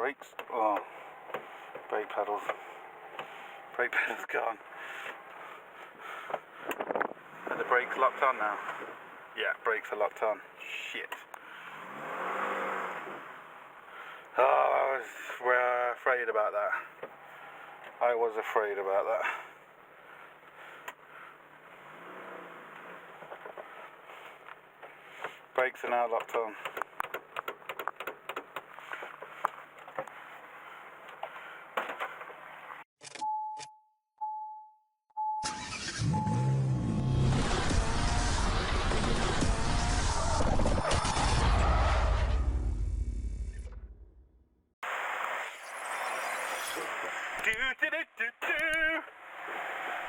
Brakes, oh, brake pedals gone. Are the brakes locked on now? Yeah, brakes are locked on. Shit. Oh, I was afraid about that. I was afraid about that. Brakes are now locked on.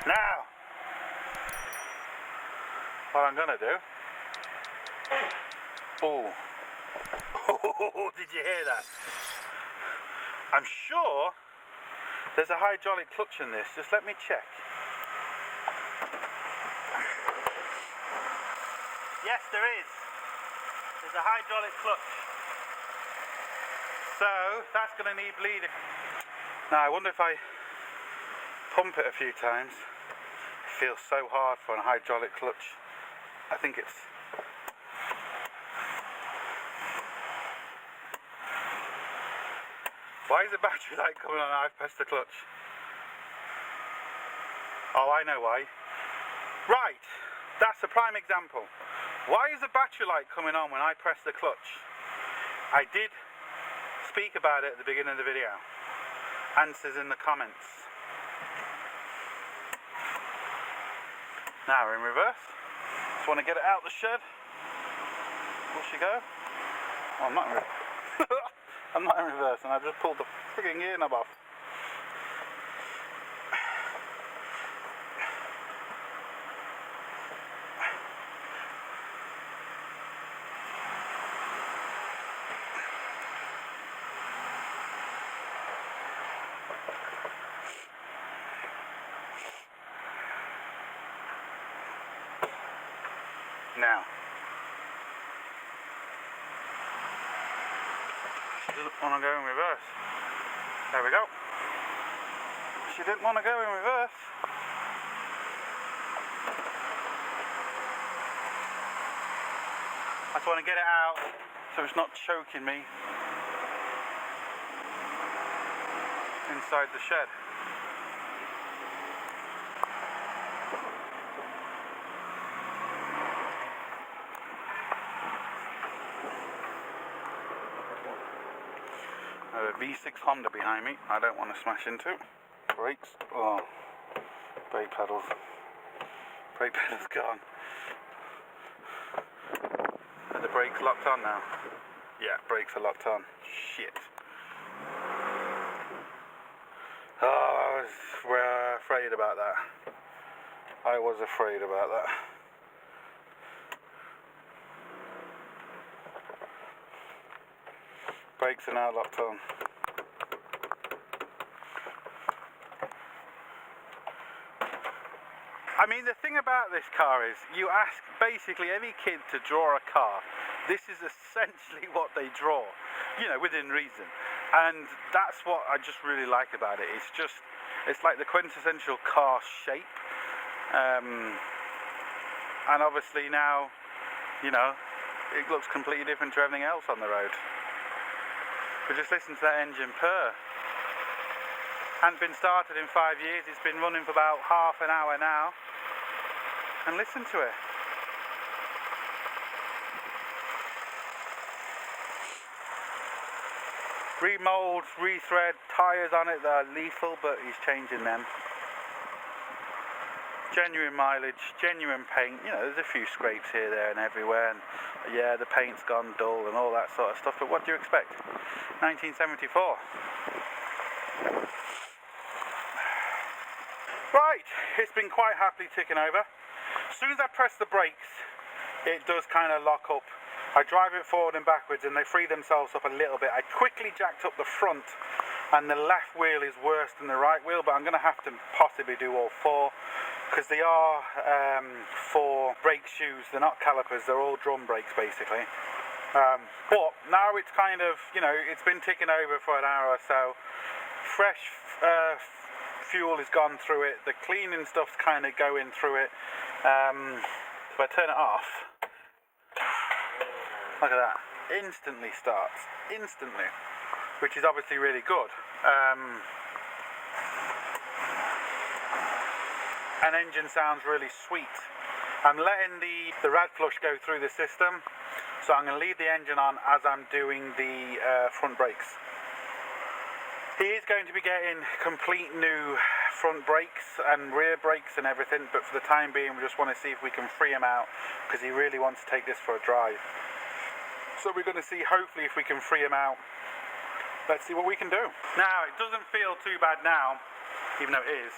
Now, what I'm gonna do. Oh, did you hear that? I'm sure there's a hydraulic clutch in this. Just let me check. Yes, there is. There's a hydraulic clutch. So that's gonna need bleeding. Now I wonder if I pump it a few times. It feels so hard for a hydraulic clutch. I think it's... Why is the battery light coming on? I've pressed the clutch. Oh, I know why. Right, that's a prime example. Why is the battery light coming on when I press the clutch? I did speak about it at the beginning of the video. Answers in the comments. Now we're in reverse. Just want to get it out of the shed. Will she go? Oh, I'm not in reverse. I'm not in reverse, and I've just pulled the frigging gear knob off. Now, she doesn't want to go in reverse. There we go. She didn't want to go in reverse. I just want to get it out so it's not choking me inside the shed. I have a V6 Honda behind me. I don't want to smash into. Brakes, oh, brake pedals gone. Are the brakes locked on now? Yeah, brakes are locked on. Shit. Oh, I was afraid about that. I was afraid about that. Brakes are now locked on. I mean, the thing about this car is, you ask basically any kid to draw a car, this is essentially what they draw, you know, within reason. And that's what I just really like about it. It's like the quintessential car shape. And obviously now, you know, it looks completely different to everything else on the road. But just listen to that engine purr. Hasn't been started in 5 years, it's been running for about half an hour now. And listen to it. Remolds, rethread, tyres on it that are lethal, but he's changing them. Genuine mileage, genuine paint, you know, there's a few scrapes here, there and everywhere, and yeah, the paint's gone dull and all that sort of stuff, but what do you expect? 1974. Right, it's been quite happily ticking over. As soon as I press the brakes, it does kind of lock up. I drive it forward and backwards and they free themselves up a little bit. I quickly jacked up the front and the left wheel is worse than the right wheel, but I'm going to have to possibly do all four because they are four brake shoes. They're not calipers, they're all drum brakes basically. But now it's kind of, you know, it's been ticking over for an hour or so. Fresh fuel has gone through it. The cleaning stuff's kind of going through it. If I turn it off, look at that. Instantly starts. Instantly. Which is obviously really good. And engine sounds really sweet. I'm letting the rad flush go through the system. So I'm going to leave the engine on as I'm doing the front brakes. He is going to be getting complete new front brakes and rear brakes and everything, but for the time being we just want to see if we can free him out because he really wants to take this for a drive. So we're going to see hopefully if we can free him out. Let's see what we can do. Now it doesn't feel too bad now, even though it is.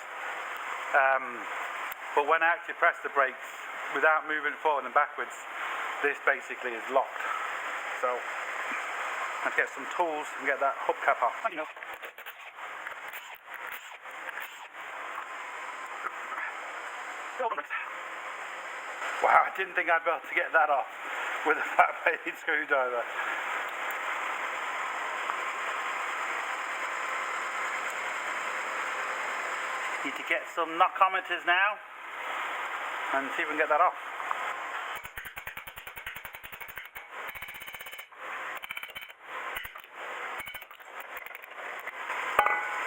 But when I actually press the brakes without moving forward and backwards, this basically is locked. So let's get some tools and get that hubcap off. Wow, I didn't think I'd be able to get that off with a fat-bladed screwdriver. Need to get some knockometers now and see if we can get that off.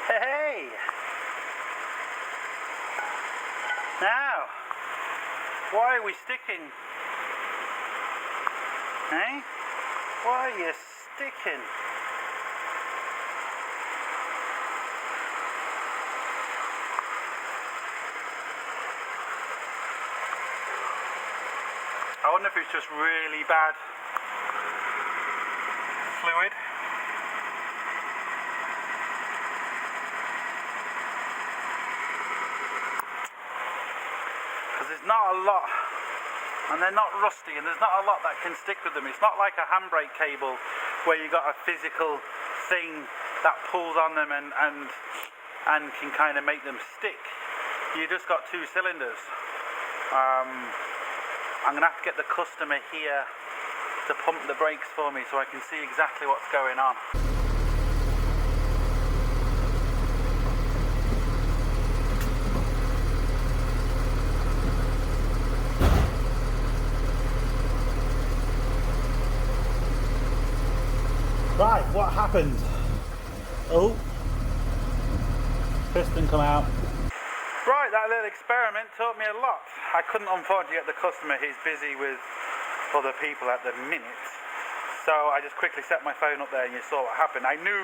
Hey! Now, why are we sticking? Eh? Why are you sticking? I wonder if it's just really bad fluid. Because there's not a lot, and they're not rusty, and there's not a lot that can stick with them. It's not like a handbrake cable where you got a physical thing that pulls on them and can kind of make them stick. You just got two cylinders. I'm going to have to get the customer here to pump the brakes for me so I can see exactly what's going on. Right, what happened? Oh, piston come out. Right, that little experiment taught me a lot. I couldn't unfortunately get the customer, he's busy with other people at the minute. So I just quickly set my phone up there and you saw what happened. I knew,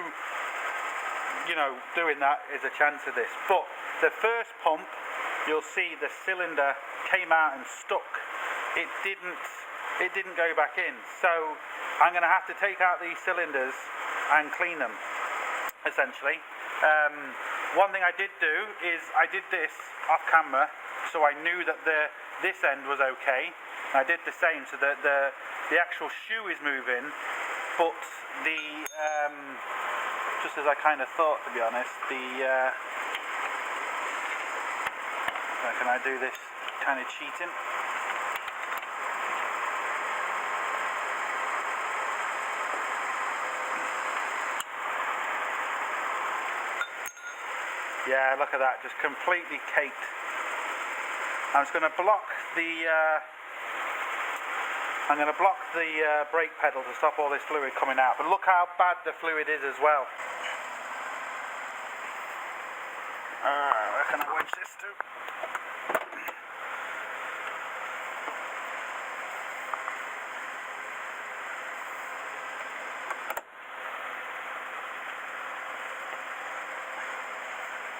you know, doing that is a chance of this. But the first pump, you'll see the cylinder came out and stuck. It didn't go back in. So I'm going to have to take out these cylinders and clean them, essentially. One thing I did do is I did this off camera, so I knew that this end was okay. And I did the same, so that the actual shoe is moving, but the just as I kind of thought, to be honest, how can I do this kind of cheating? Yeah, look at that, just completely caked. I'm just going to block the brake pedal to stop all this fluid coming out. But look how bad the fluid is as well. Where can I wedge this to?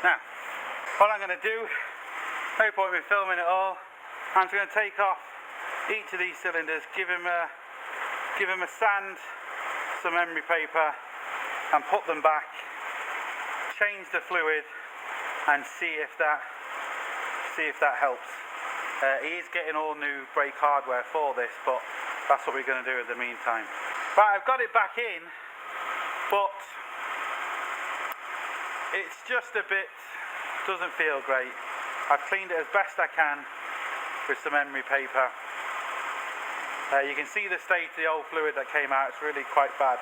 Now, what I'm going to do, no point in filming it all, I'm just going to take off each of these cylinders, give him a sand, some emery paper, and put them back, change the fluid, and see if that helps. He is getting all new brake hardware for this, but that's what we're going to do in the meantime. Right, I've got it back in, but it's just a bit, doesn't feel great. I've cleaned it as best I can with some emery paper. You can see the state of the old fluid that came out. It's really quite bad.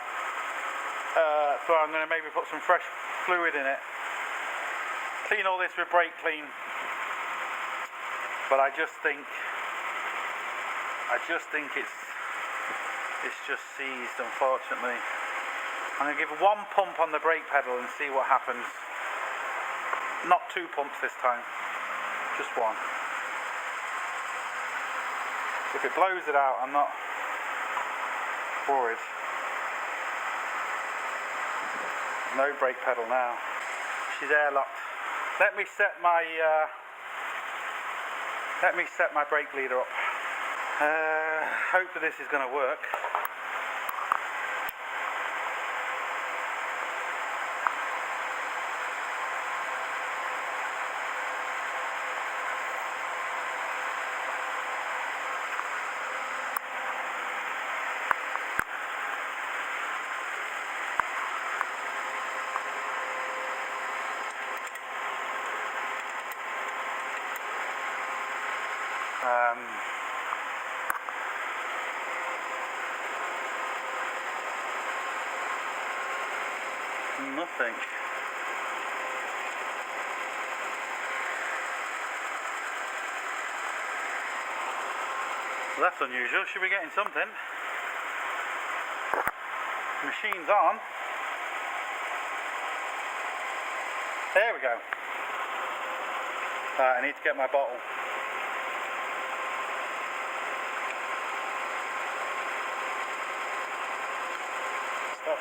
So I'm going to maybe put some fresh fluid in it. Clean all this with brake clean. But I just think it's just seized, unfortunately. I'm going to give one pump on the brake pedal and see what happens. Not 2 pumps this time, just one. If it blows it out, I'm not worried. No brake pedal now. She's airlocked. Let me set my brake leader up. Hope that this is going to work. Nothing. Well, that's unusual. Should be getting something. Machine's on. There we go. I need to get my bottle. Stop.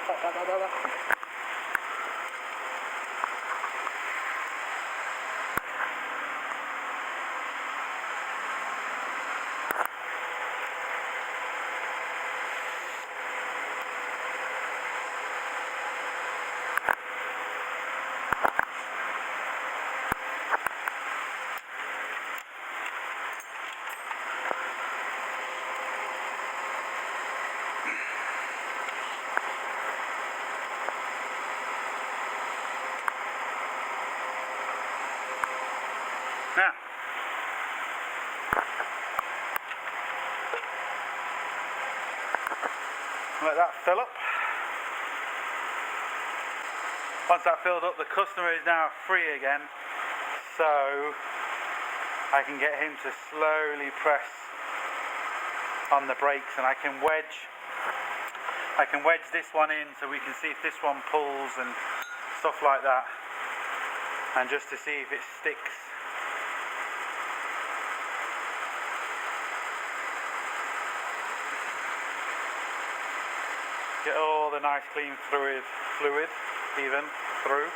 Now, let that fill up. Once that filled up, the customer is now free again, so I can get him to slowly press on the brakes, and I can wedge this one in so we can see if this one pulls and stuff like that, and just to see if it sticks. Get all the nice clean fluid even through.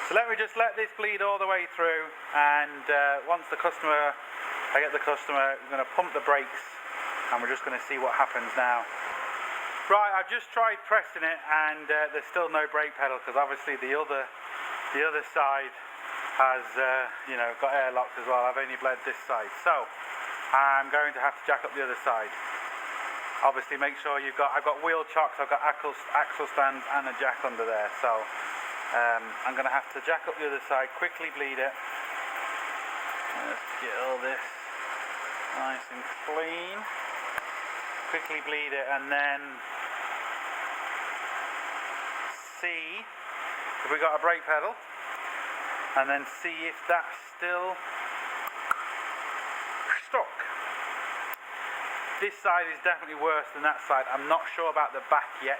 So let me just let this bleed all the way through, and once I get the customer, I'm going to pump the brakes, and we're just going to see what happens now. Right, I've just tried pressing it, and there's still no brake pedal, because obviously the other side has got airlocks as well. I've only bled this side, so I'm going to have to jack up the other side. Obviously make sure I've got wheel chocks, I've got axle stands and a jack under there, so I'm going to have to jack up the other side, quickly bleed it. Let's get all this nice and clean. Quickly bleed it, and then see if we got a brake pedal, and then see if that's still stuck. This side is definitely worse than that side. I'm not sure about the back yet.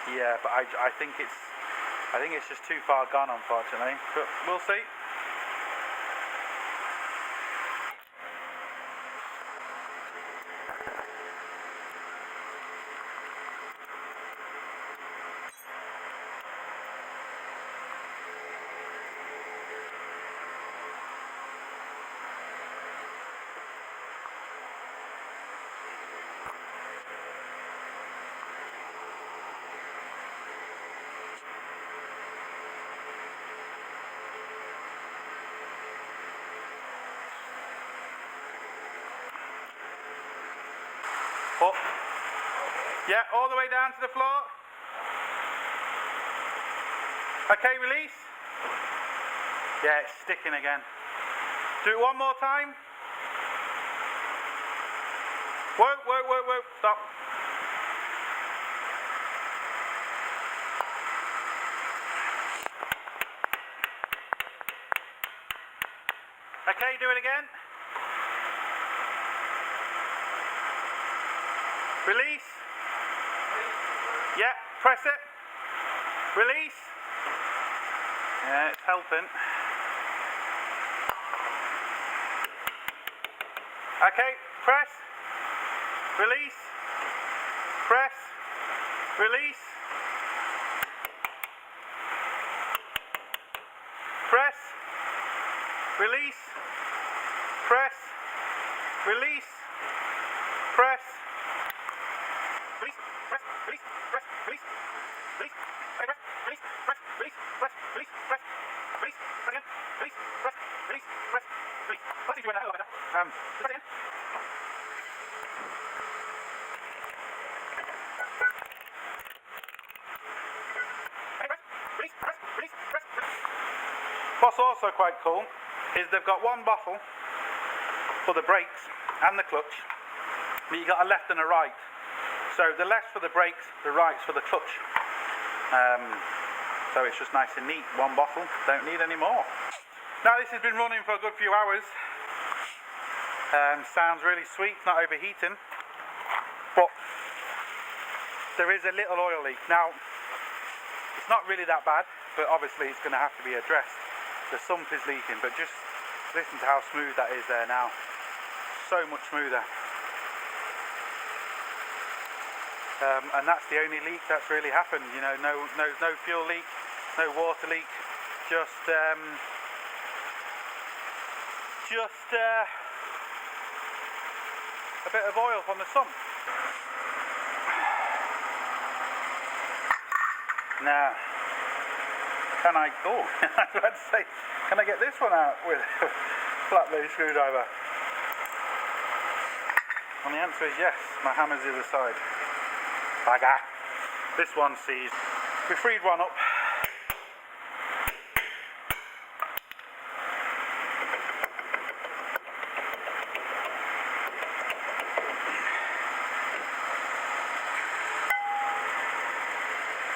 Yeah, but I think it's just too far gone, unfortunately. But we'll see. Up. Yeah, all the way down to the floor. Okay, release. Yeah, it's sticking again. Do it one more time. Whoa, whoa, whoa, whoa, stop. Okay, do it again. Release. Yeah, press it. Release. Yeah, it's helping. Okay, press. Release. Press. Release. Press. Release. Press. Release. Press. Release. Press. Release. Press. Release. Release. Press. Release. Press. Release. Press. Release. Press. Release. Press again. Release. Press. Release. Press. Release. Let's see if you went that a little better. Press again. What's also quite cool is they've got one bottle for the brakes and the clutch, but you've got a left and a right. So the left's for the brakes, the right's for the clutch. So it's just nice and neat, one bottle, don't need any more. Now this has been running for a good few hours. Sounds really sweet, it's not overheating, but there is a little oil leak. Now, it's not really that bad, but obviously it's going to have to be addressed. The sump is leaking, but just listen to how smooth that is there now. So much smoother. And that's the only leak that's really happened. You know, no fuel leak, no water leak, just a bit of oil from the sump. Now, can I, I was about to say, can I get this one out with a flat blade screwdriver? And the answer is yes, my hammer's the other side. Bagger. This one's seized. We freed one up.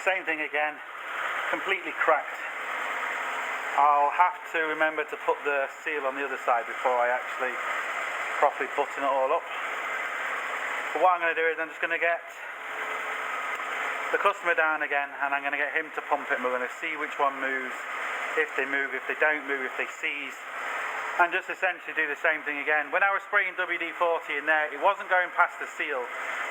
Same thing again, completely cracked. I'll have to remember to put the seal on the other side before I actually properly button it all up. But what I'm going to do is I'm just going to get the customer down again, and I'm going to get him to pump it, and we're going to see which one moves, if they move, if they don't move, if they seize, and just essentially do the same thing again. When I was spraying WD-40 in there, it wasn't going past the seal,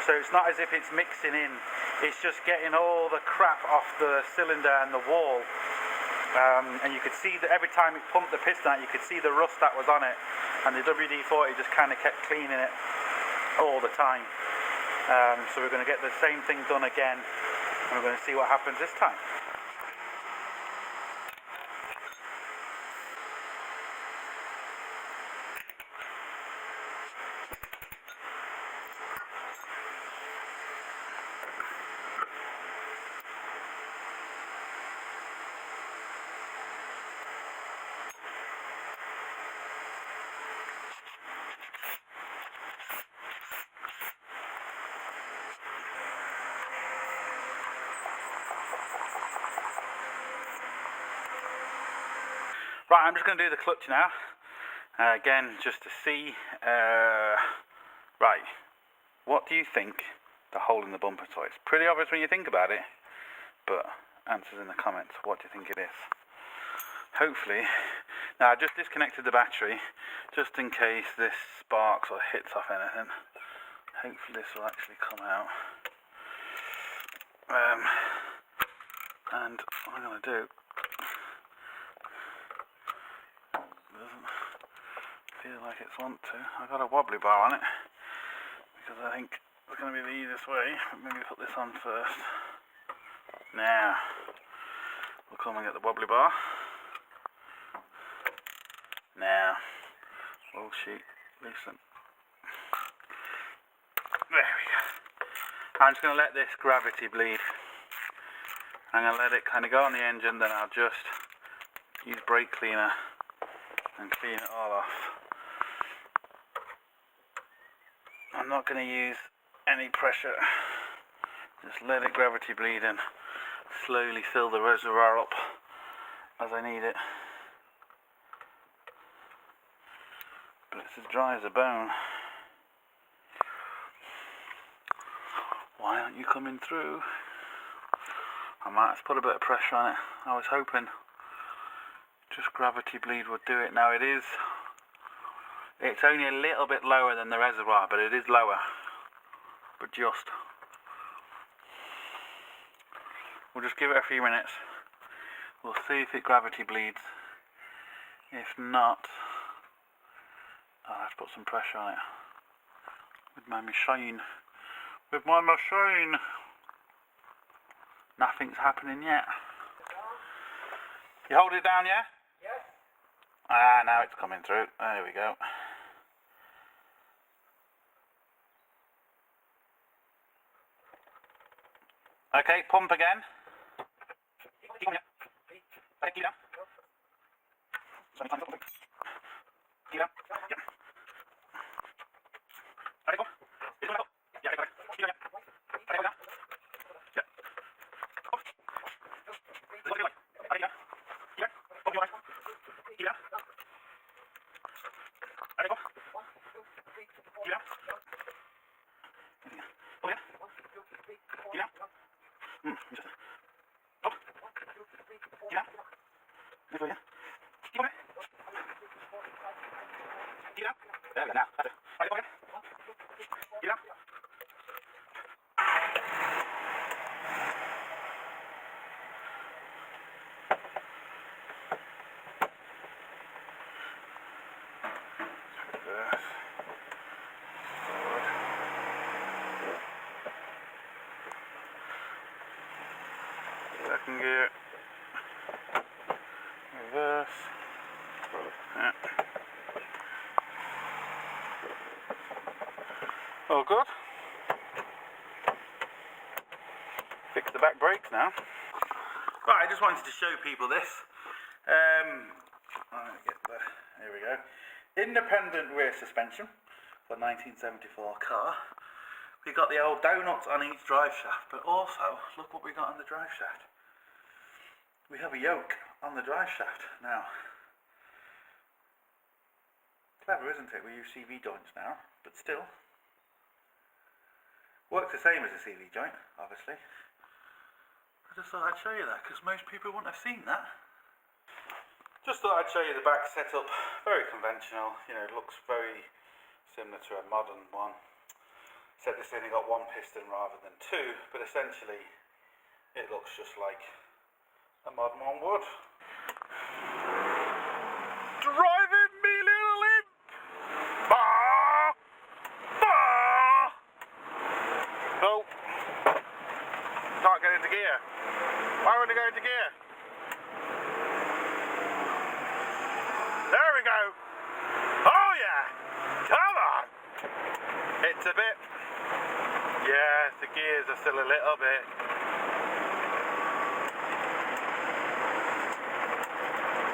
so it's not as if it's mixing in, it's just getting all the crap off the cylinder and the wall. And you could see that every time it pumped the piston out, you could see the rust that was on it, and the WD-40 just kind of kept cleaning it all the time. So we're going to get the same thing done again, and we're going to see what happens this time. Right, I'm just going to do the clutch now, again, just to see, right, what do you think the hole in the bumper is? It's pretty obvious when you think about it, but answers in the comments, what do you think it is? Hopefully, now I just disconnected the battery, just in case this sparks or hits off anything. Hopefully this will actually come out. And what I'm going to do, feel like it's want to. I've got a wobbly bar on it because I think it's going to be the easiest way. Maybe put this on first. Now we'll come and get the wobbly bar. Now roll sheet, loosen. There we go. I'm just going to let this gravity bleed. I'm going to let it kind of go on the engine, then I'll just use brake cleaner and clean it all off. I'm not going to use any pressure, just let it gravity bleed and slowly fill the reservoir up as I need it. But it's as dry as a bone. Why aren't you coming through? I might have to put a bit of pressure on it. I was hoping just gravity bleed would do it. Now it's only a little bit lower than the reservoir, but it is lower. But just. We'll just give it a few minutes. We'll see if it gravity bleeds. If not, I'll have to put some pressure on it. With my machine. With my machine. Nothing's happening yet. You hold it down, yeah? Yes. Ah, now it's coming through. There we go. Okay, pump again. Keep on, yeah. Okay, keep down. Keep down. Yeah. Okay, go. It's going up. Yeah, okay. Keep on, yeah. Okay, go down. Yeah. Up. This is what you like. Okay, yeah. Keep down. Pump your line. Keep down. Okay, go. Keep down. Pump again. Keep down. Interesting. Up. Keep down. This way, yeah. Keep on it. Keep down. There we go, now. That's it. Okay, go again. Keep down. Reverse. Forward. Second gear. Reverse. Yeah. All good. Fix the back brakes now. Right, I just wanted to show people this. Here we go. Independent rear suspension for a 1974 car. We got the old donuts on each drive shaft, but also look what we got on the drive shaft. We have a yoke on the drive shaft now. Clever, isn't it? We use CV joints now, but still. Works the same as a CV joint, obviously. I just thought I'd show you that, because most people wouldn't have seen that. Just thought I'd show you the back setup. Very conventional, you know, it looks very similar to a modern one. Except it's only got one piston rather than two, but essentially it looks just like a modern one would. Driving me little imp! Bah! Bah! Oh, can't get into gear. Why won't it go into gear? There we go. Oh yeah, come on. It's a bit, yeah, the gears are still a little bit.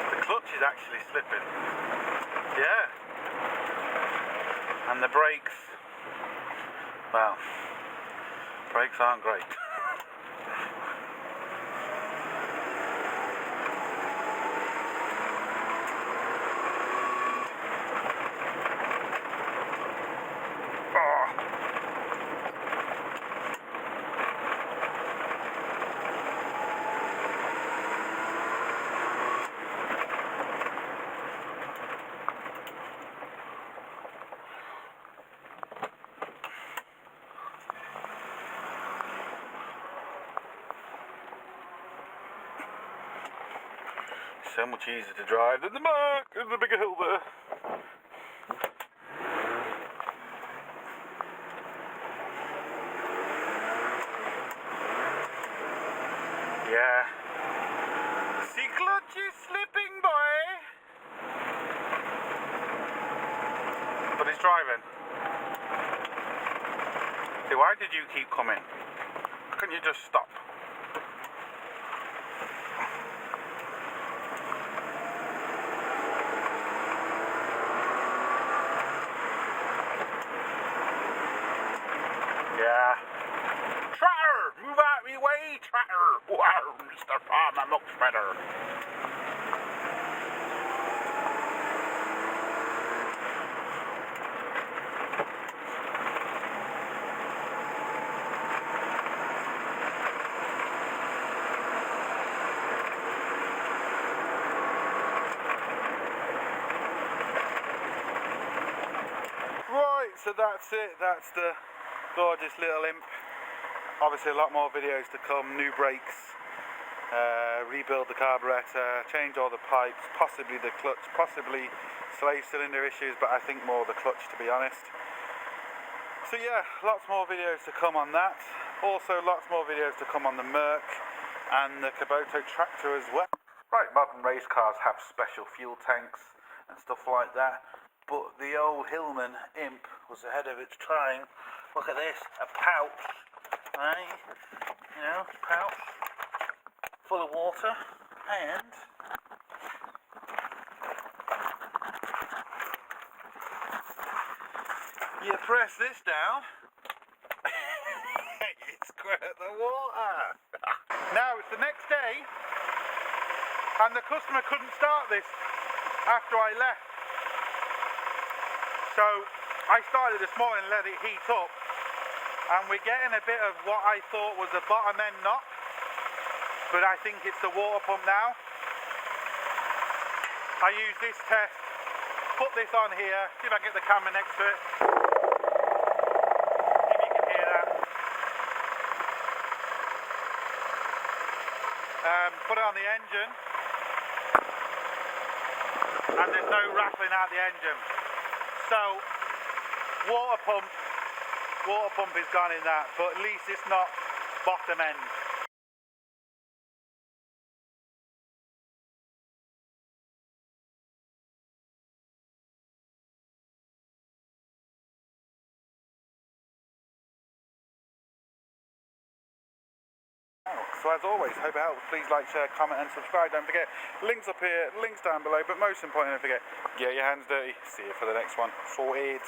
The clutch is actually slipping. Yeah. And the brakes, well, brakes aren't great. So much easier to drive than the Mac. There's a bigger hill there. Yeah. See, clutch is slipping, boy. But it's driving. See Seriously, why did you keep coming? Couldn't you just stop? Yeah. Trotter! Move out of my way, Trotter! Wow, Mr. Farmer Muck Spreader. Right, so that's it. That's the gorgeous little imp. Obviously a lot more videos to come, new brakes, rebuild the carburetor, change all the pipes, possibly the clutch, possibly slave cylinder issues, but I think more the clutch, to be honest. So yeah, lots more videos to come on that. Also lots more videos to come on the Merc and the Kubota tractor as well. Right, modern race cars have special fuel tanks and stuff like that, but the old Hillman imp was ahead of its time. Look at this, a pouch, right? You know, pouch full of water, and you press this down, it squirt the water. Now it's the next day, and the customer couldn't start this after I left. So I started this morning and let it heat up, and we're getting a bit of what I thought was a bottom end knock, but I think it's the water pump now. I use this test, put this on here, see if I can get the camera next to it, see if you can hear that. Put it on the engine, and there's no rattling out the engine. So water pump is gone in that, but at least it's not bottom end. So as always, hope it helps. Please like, share, comment and subscribe. Don't forget, links up here, links down below, but most importantly, don't forget, get your hands dirty. See you for the next one. Sorted.